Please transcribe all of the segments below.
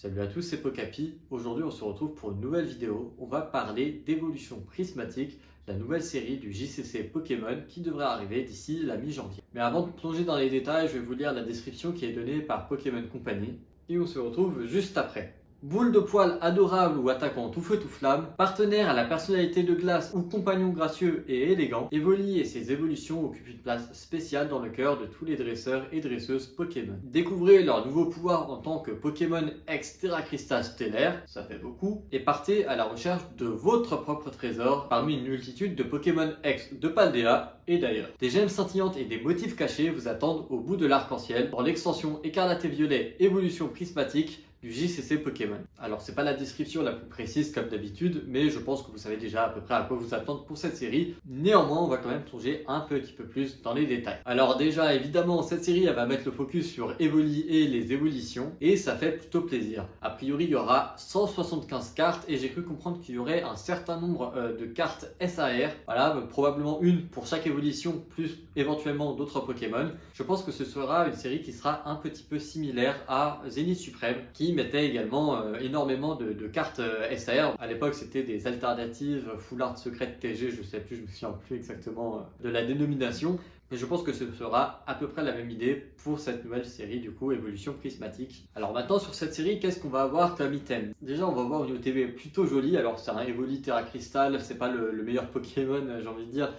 Salut à tous, c'est Pokapi. Aujourd'hui, on se retrouve pour une nouvelle vidéo. On va parler d'évolution prismatique, la nouvelle série du JCC Pokémon qui devrait arriver d'ici la mi-janvier. Mais avant de plonger dans les détails, je vais vous lire la description qui est donnée par Pokémon Company et on se retrouve juste après. Boule de poil adorable ou attaquant tout feu tout flamme, partenaire à la personnalité de glace ou compagnon gracieux et élégant, Evoli et ses évolutions occupent une place spéciale dans le cœur de tous les dresseurs et dresseuses Pokémon. Découvrez leurs nouveaux pouvoirs en tant que Pokémon ex Terra Crystal stellaire, ça fait beaucoup, et partez à la recherche de votre propre trésor parmi une multitude de Pokémon ex de Paldea et d'ailleurs. Des gemmes scintillantes et des motifs cachés vous attendent au bout de l'arc-en-ciel dans l'extension écarlate et violet évolution prismatique du JCC Pokémon. Alors c'est pas la description la plus précise comme d'habitude, mais je pense que vous savez déjà à peu près à quoi vous attendre pour cette série. Néanmoins, on va quand même plonger un petit peu plus dans les détails. Alors déjà, évidemment, cette série elle va mettre le focus sur Evoli et les évolutions, et ça fait plutôt plaisir. A priori, il y aura 175 cartes, et j'ai cru comprendre qu'il y aurait un certain nombre de cartes SAR. Voilà, probablement une pour chaque évolution, plus éventuellement d'autres Pokémon. Je pense que ce sera une série qui sera un petit peu similaire à Zenith Suprême, qui mettait également énormément de cartes SAR. À l'époque, c'était des alternatives Full Art Secret TG, je sais plus, je me souviens plus exactement de la dénomination. Mais je pense que ce sera à peu près la même idée pour cette nouvelle série, du coup, évolution prismatique. Alors maintenant, sur cette série, qu'est-ce qu'on va avoir comme item? Déjà, on va voir une OTB plutôt jolie. Alors, c'est un Evoli Terra Crystal, c'est pas le meilleur Pokémon, j'ai envie de dire,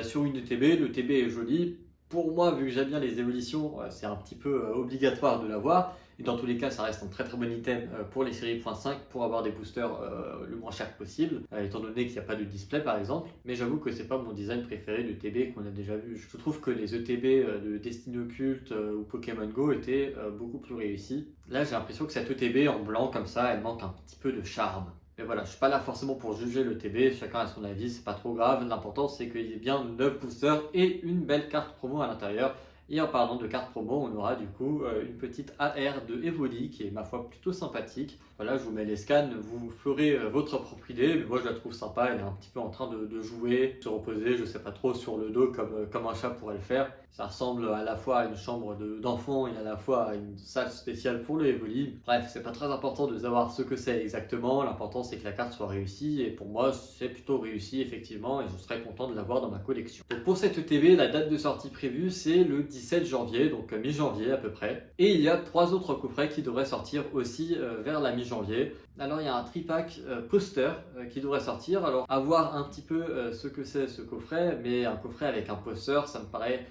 sur une OTB. L'OTB est jolie. Pour moi, vu que j'aime bien les évolutions, c'est un petit peu obligatoire de l'avoir. Et dans tous les cas, ça reste un très très bon item pour les séries .5 pour avoir des boosters le moins cher possible, étant donné qu'il n'y a pas de display par exemple. Mais j'avoue que c'est pas mon design préféré de TB qu'on a déjà vu. Je trouve que les ETB de Destiny Occult ou Pokémon Go étaient beaucoup plus réussis. Là, j'ai l'impression que cette ETB en blanc comme ça, elle manque un petit peu de charme. Mais voilà, je suis pas là forcément pour juger le TB, chacun a son avis, c'est pas trop grave. L'important c'est qu'il y ait bien 9 boosters et une belle carte promo à l'intérieur. Et en parlant de carte promo, on aura du coup une petite AR de Evoli qui est ma foi plutôt sympathique. Voilà, je vous mets les scans, vous ferez votre propre idée, mais moi je la trouve sympa, elle est un petit peu en train de jouer, se reposer, je sais pas trop, sur le dos comme un chat pourrait le faire. Ça ressemble à la fois à une chambre d'enfant et à la fois à une salle spéciale pour le Evoli. Bref, c'est pas très important de savoir ce que c'est exactement, l'important c'est que la carte soit réussie, et pour moi c'est plutôt réussi effectivement, et je serais content de l'avoir dans ma collection. Donc pour cette ETB, la date de sortie prévue c'est le 17 janvier, donc mi-janvier à peu près. Et il y a 3 autres coffrets qui devraient sortir aussi vers la mi-janvier. Alors il y a un tripack poster qui devrait sortir. Alors à voir un petit peu ce que c'est ce coffret, mais un coffret avec un poster, ça me paraît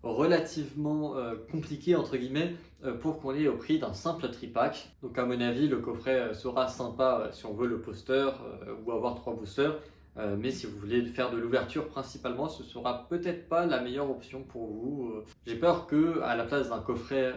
relativement compliqué entre guillemets pour qu'on l'ait au prix d'un simple tripack. Donc à mon avis, le coffret sera sympa si on veut le poster ou avoir 3 boosters. Mais si vous voulez faire de l'ouverture principalement, ce sera peut-être pas la meilleure option pour vous. J'ai peur que à la place d'un coffret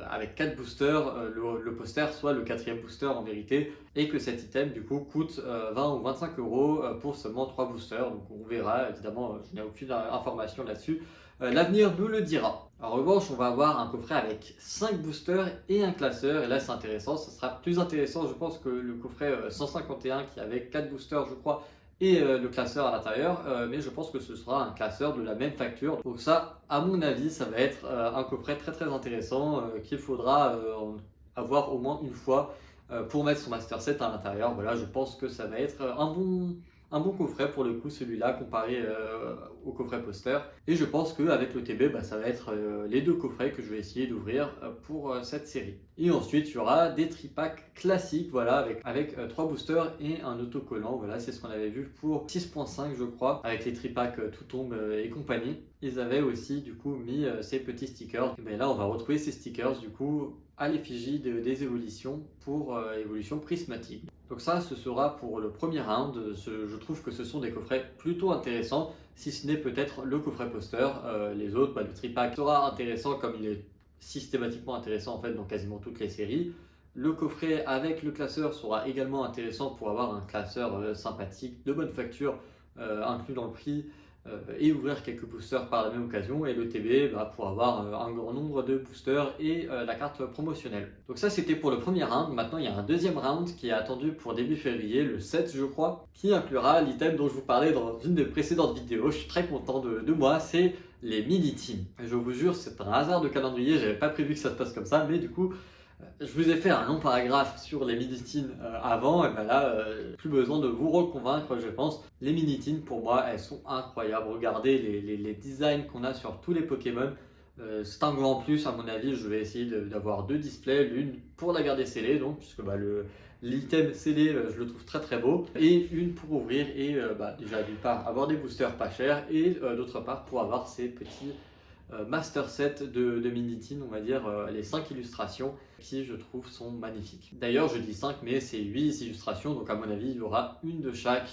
avec 4 boosters, le poster soit le 4e booster en vérité, et que cet item du coup coûte 20 ou 25 euros pour seulement 3 boosters. Donc on verra, évidemment je n'ai aucune information là-dessus. L'avenir nous le dira. En revanche, on va avoir un coffret avec 5 boosters et un classeur, et là c'est intéressant, ça sera plus intéressant je pense que le coffret 151 qui avait 4 boosters je crois, et le classeur à l'intérieur, mais je pense que ce sera un classeur de la même facture. Donc ça, à mon avis, ça va être un coffret très très intéressant qu'il faudra avoir au moins une fois pour mettre son Master Set à l'intérieur. Voilà, je pense que ça va être un bon coffret pour le coup, celui-là, comparé au coffret poster. Et je pense qu'avec le TB, ça va être les 2 coffrets que je vais essayer d'ouvrir pour cette série. Et ensuite, il y aura des tripacks classiques, voilà, avec 3 boosters et un autocollant. Voilà, c'est ce qu'on avait vu pour 6.5, je crois, avec les tripacks Tout tombe et compagnie. Ils avaient aussi, du coup, mis ces petits stickers. Mais là, on va retrouver ces stickers, du coup, à l'effigie des évolutions pour évolution prismatique. Donc ça, ce sera pour le premier round. Je trouve que ce sont des coffrets plutôt intéressants, si ce n'est peut-être le coffret poster. Les autres, le tripack sera intéressant comme il est systématiquement intéressant en fait dans quasiment toutes les séries. Le coffret avec le classeur sera également intéressant pour avoir un classeur sympathique, de bonne facture, inclus dans le prix. Et ouvrir quelques boosters par la même occasion, et le TB pour avoir un grand nombre de boosters et la carte promotionnelle. Donc ça c'était pour le premier round. Maintenant il y a un deuxième round qui est attendu pour début février, le 7 je crois, qui inclura l'item dont je vous parlais dans une des précédentes vidéos. Je suis très content de moi, c'est les mini-teams. Je vous jure, c'est un hasard de calendrier, j'avais pas prévu que ça se passe comme ça, mais du coup Je vous ai fait un long paragraphe sur les Minitines avant, et ben là, plus besoin de vous reconvaincre, je pense. Les Minitines, pour moi, elles sont incroyables. Regardez les designs qu'on a sur tous les Pokémon. C'est un grand plus, à mon avis. Je vais essayer d'avoir 2 displays, l'une pour la garder scellée, donc, puisque l'item scellé, je le trouve très très beau, et une pour ouvrir, et déjà d'une part avoir des boosters pas chers, et d'autre part pour avoir ces petits master set de Minitine, on va dire les 5 illustrations qui je trouve sont magnifiques. D'ailleurs je dis 5 mais c'est 8 illustrations, donc à mon avis il y aura une de chaque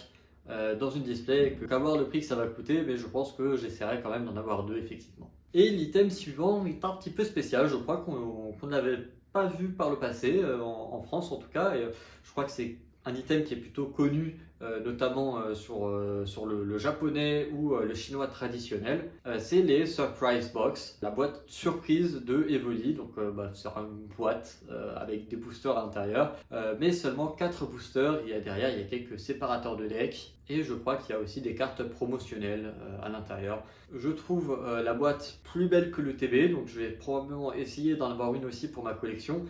dans une display, qu'à voir le prix que ça va coûter, mais je pense que j'essaierai quand même d'en avoir 2 effectivement. Et l'item suivant est un petit peu spécial, je crois qu'on ne l'avait pas vu par le passé, en France en tout cas, et je crois que c'est un item qui est plutôt connu, notamment sur le japonais ou le chinois traditionnel. C'est les Surprise Box, la boîte surprise de Evoli. Donc c'est une boîte avec des boosters à l'intérieur, mais seulement 4 boosters. Derrière, il y a quelques séparateurs de deck, et je crois qu'il y a aussi des cartes promotionnelles à l'intérieur. Je trouve la boîte plus belle que le TB, donc je vais probablement essayer d'en avoir une aussi pour ma collection.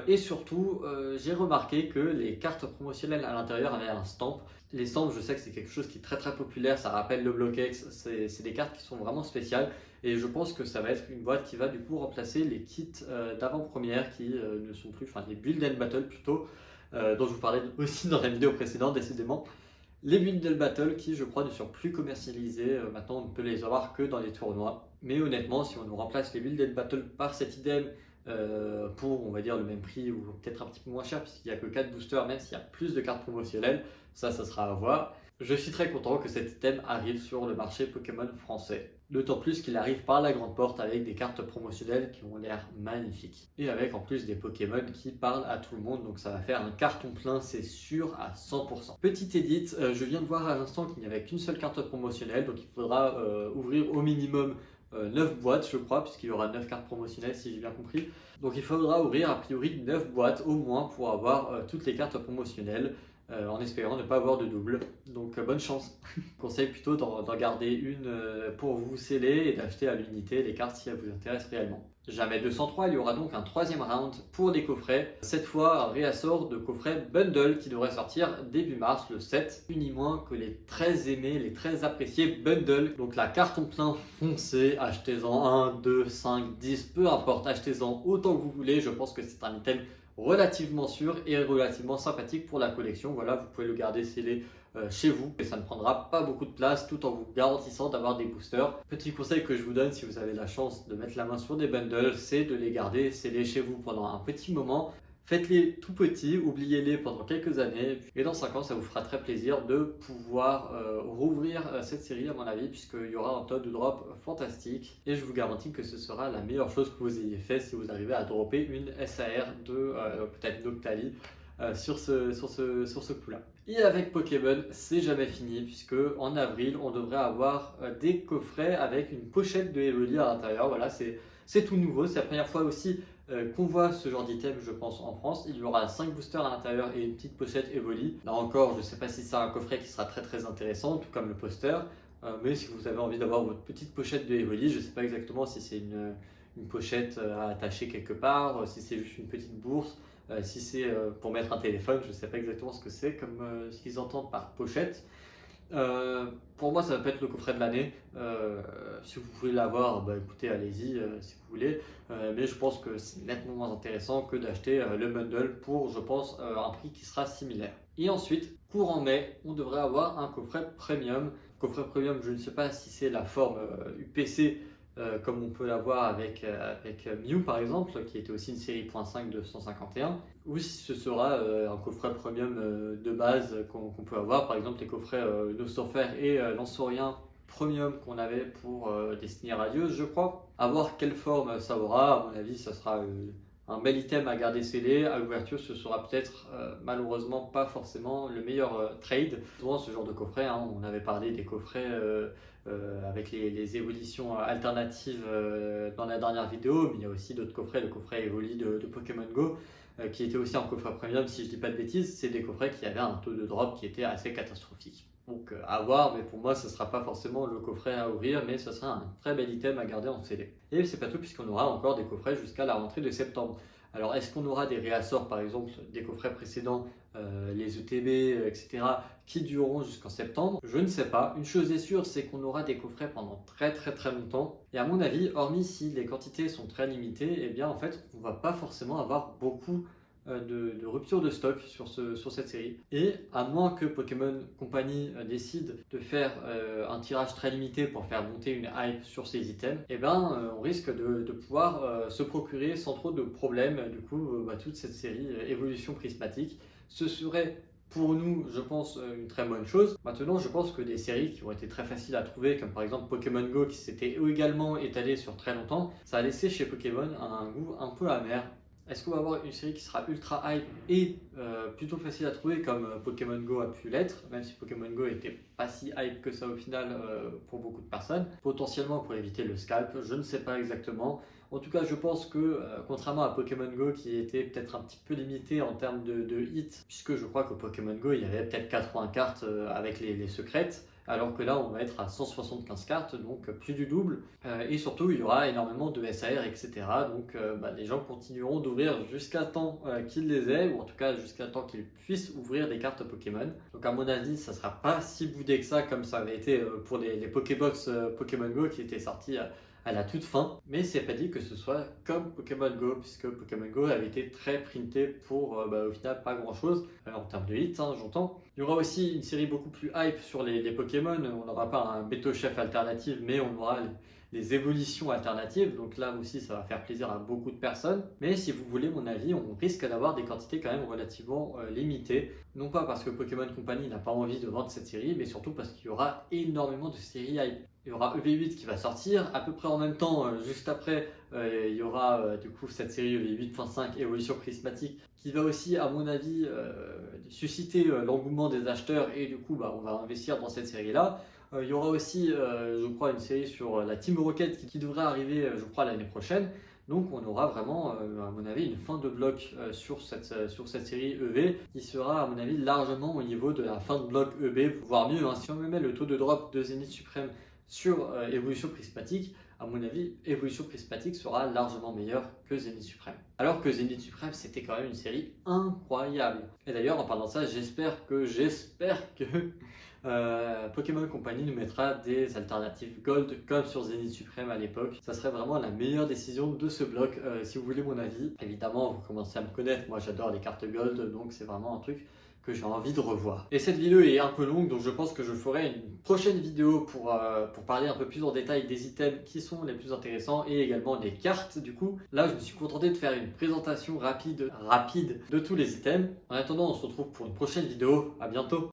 Et surtout, j'ai remarqué que les cartes promotionnelles à l'intérieur avaient un stamp. Les stamps, je sais que c'est quelque chose qui est très très populaire, ça rappelle le Block-X, c'est des cartes qui sont vraiment spéciales, et je pense que ça va être une boîte qui va du coup remplacer les kits d'avant-première qui ne sont plus, enfin les Build and Battle plutôt, dont je vous parlais aussi dans la vidéo précédente décidément. Les Build and Battle qui je crois ne sont plus commercialisés, maintenant on ne peut les avoir que dans les tournois. Mais honnêtement, si on nous remplace les Build and Battle par cet item, pour on va dire le même prix ou peut-être un petit peu moins cher puisqu'il n'y a que 4 boosters, même s'il y a plus de cartes promotionnelles, ça sera à voir. Je suis très content que cet item arrive sur le marché Pokémon français, d'autant plus qu'il arrive par la grande porte avec des cartes promotionnelles qui ont l'air magnifiques, et avec en plus des Pokémon qui parlent à tout le monde, donc ça va faire un carton plein, c'est sûr à 100%. Petite edit, je viens de voir à l'instant qu'il n'y avait qu'une seule carte promotionnelle, donc il faudra ouvrir au minimum 9 boîtes je crois, puisqu'il y aura 9 cartes promotionnelles si j'ai bien compris. Donc il faudra ouvrir a priori 9 boîtes au moins pour avoir toutes les cartes promotionnelles, en espérant ne pas avoir de double. Donc bonne chance. Je conseille plutôt d'en garder une pour vous sceller et d'acheter à l'unité les cartes si elles vous intéressent réellement. Jamais 203, il y aura donc un 3e round pour des coffrets. Cette fois, un réassort de coffrets bundle qui devrait sortir début mars, le 7. Ni moins que les très aimés, les très appréciés bundle. Donc la carte en plein foncé, achetez-en 1, 2, 5, 10, peu importe, achetez-en autant que vous voulez. Je pense que c'est un item relativement sûr et relativement sympathique pour la collection. Voilà, vous pouvez le garder scellé chez vous et ça ne prendra pas beaucoup de place tout en vous garantissant d'avoir des boosters. Petit conseil que je vous donne si vous avez la chance de mettre la main sur des bundles, c'est de les garder scellés chez vous pendant un petit moment. Faites-les tout petits, oubliez-les pendant quelques années, et dans 5 ans, ça vous fera très plaisir de pouvoir rouvrir cette série à mon avis, puisqu'il y aura un taux de drop fantastique, et je vous garantis que ce sera la meilleure chose que vous ayez fait si vous arrivez à dropper une SAR de peut-être Noctali sur ce coup-là. Et avec Pokémon, c'est jamais fini, puisque en avril, on devrait avoir des coffrets avec une pochette de Evoli à l'intérieur. Voilà, c'est tout nouveau, c'est la première fois aussi qu'on voit ce genre d'item, je pense, en France. Il y aura 5 boosters à l'intérieur et une petite pochette Evoli. Là encore, je ne sais pas si c'est un coffret qui sera très très intéressant, tout comme le poster. Mais si vous avez envie d'avoir votre petite pochette de Evoli, je ne sais pas exactement si c'est une pochette à attacher quelque part, si c'est juste une petite bourse, si c'est pour mettre un téléphone, je ne sais pas exactement ce que c'est, comme ce qu'ils entendent par pochette. Pour moi, ça va pas être le coffret de l'année. Si vous pouvez l'avoir, écoutez, allez-y si vous voulez. Mais je pense que c'est nettement moins intéressant que d'acheter le bundle pour, je pense, un prix qui sera similaire. Et ensuite, courant mai, on devrait avoir un coffret premium. Coffret premium, je ne sais pas si c'est la forme UPC comme on peut l'avoir avec Mew par exemple, qui était aussi une série .5 de 151, ou si ce sera un coffret premium de base qu'on peut avoir, par exemple les coffrets Nosofer et Lanceurien premium qu'on avait pour Destiny Radieuse, je crois. À voir quelle forme ça aura, à mon avis ça sera un bel item à garder scellé. À l'ouverture, ce sera peut-être malheureusement pas forcément le meilleur trade. Souvent, ce genre de coffret, on avait parlé des coffrets avec les évolutions alternatives dans la dernière vidéo, mais il y a aussi d'autres coffrets, le coffret Evoli de Pokémon Go, qui était aussi un coffret premium, si je dis pas de bêtises. C'est des coffrets qui avaient un taux de drop qui était assez catastrophique. Donc à voir, mais pour moi ce ne sera pas forcément le coffret à ouvrir, mais ce sera un très bel item à garder en CD. Et c'est pas tout, puisqu'on aura encore des coffrets jusqu'à la rentrée de septembre. Alors est-ce qu'on aura des réassorts par exemple des coffrets précédents, les ETB, etc., qui dureront jusqu'en septembre? Je ne sais pas. Une chose est sûre, c'est qu'on aura des coffrets pendant très longtemps. Et à mon avis, hormis si les quantités sont très limitées, eh bien en fait on va pas forcément avoir beaucoup de rupture de stock sur cette série. Et à moins que Pokémon Company décide de faire un tirage très limité pour faire monter une hype sur ces items, et ben on risque de pouvoir se procurer sans trop de problèmes du coup toute cette série évolution prismatique. Ce serait pour nous, je pense, une très bonne chose. Maintenant, je pense que des séries qui ont été très faciles à trouver, comme par exemple Pokémon Go, qui s'était également étalé sur très longtemps, ça a laissé chez Pokémon un goût un peu amer. Est-ce qu'on va avoir une série qui sera ultra hype et plutôt facile à trouver comme Pokémon Go a pu l'être, même si Pokémon Go était pas si hype que ça au final pour beaucoup de personnes, potentiellement pour éviter le scalp, je ne sais pas exactement. En tout cas, je pense que contrairement à Pokémon Go qui était peut-être un petit peu limité en termes de hits, puisque je crois que Pokémon Go il y avait peut-être 80 cartes avec les secrètes, alors que là on va être à 175 cartes, donc plus du double. Et surtout il y aura énormément de SAR, etc. Donc les gens continueront d'ouvrir jusqu'à temps qu'ils les aient, ou en tout cas jusqu'à temps qu'ils puissent ouvrir des cartes Pokémon. Donc à mon avis ça sera pas si boudé que ça comme ça avait été pour les Pokébox Pokémon Go qui étaient sortis à la toute fin, mais c'est pas dit que ce soit comme Pokémon Go, puisque Pokémon Go avait été très printé pour au final pas grand chose en termes de hits, j'entends. Il y aura aussi une série beaucoup plus hype sur les Pokémon. On n'aura pas un Beto Chef alternatif, mais on aura les évolutions alternatives, donc là aussi ça va faire plaisir à beaucoup de personnes. Mais si vous voulez mon avis, on risque d'avoir des quantités quand même relativement limitées, non pas parce que Pokémon Company n'a pas envie de vendre cette série, mais surtout parce qu'il y aura énormément de séries hype. Il y aura EV8 qui va sortir, à peu près en même temps, juste après, il y aura du coup cette série EV8.5 Évolution Prismatique qui va aussi, à mon avis, susciter l'engouement des acheteurs et du coup, on va investir dans cette série-là. Il y aura aussi, je crois, une série sur la Team Rocket qui devrait arriver, je crois, l'année prochaine. Donc on aura vraiment, à mon avis, une fin de bloc sur cette série EV qui sera, à mon avis, largement au niveau de la fin de bloc EB, voire mieux. Si on me met le taux de drop de Zénith Suprême sur Évolution Prismatique, à mon avis, Évolution Prismatique sera largement meilleur que Zénith Suprême. Alors que Zénith Suprême, c'était quand même une série incroyable. Et d'ailleurs, en parlant de ça, j'espère que Pokémon Company nous mettra des alternatives Gold comme sur Zénith Suprême à l'époque. Ça serait vraiment la meilleure décision de ce bloc, si vous voulez mon avis. Évidemment, vous commencez à me connaître, moi j'adore les cartes Gold, donc c'est vraiment un truc que j'ai envie de revoir. Et cette vidéo est un peu longue, donc je pense que je ferai une prochaine vidéo pour parler un peu plus en détail des items qui sont les plus intéressants et également des cartes. Du coup, là je me suis contenté de faire une présentation rapide de tous les items. En attendant, on se retrouve pour une prochaine vidéo. À bientôt.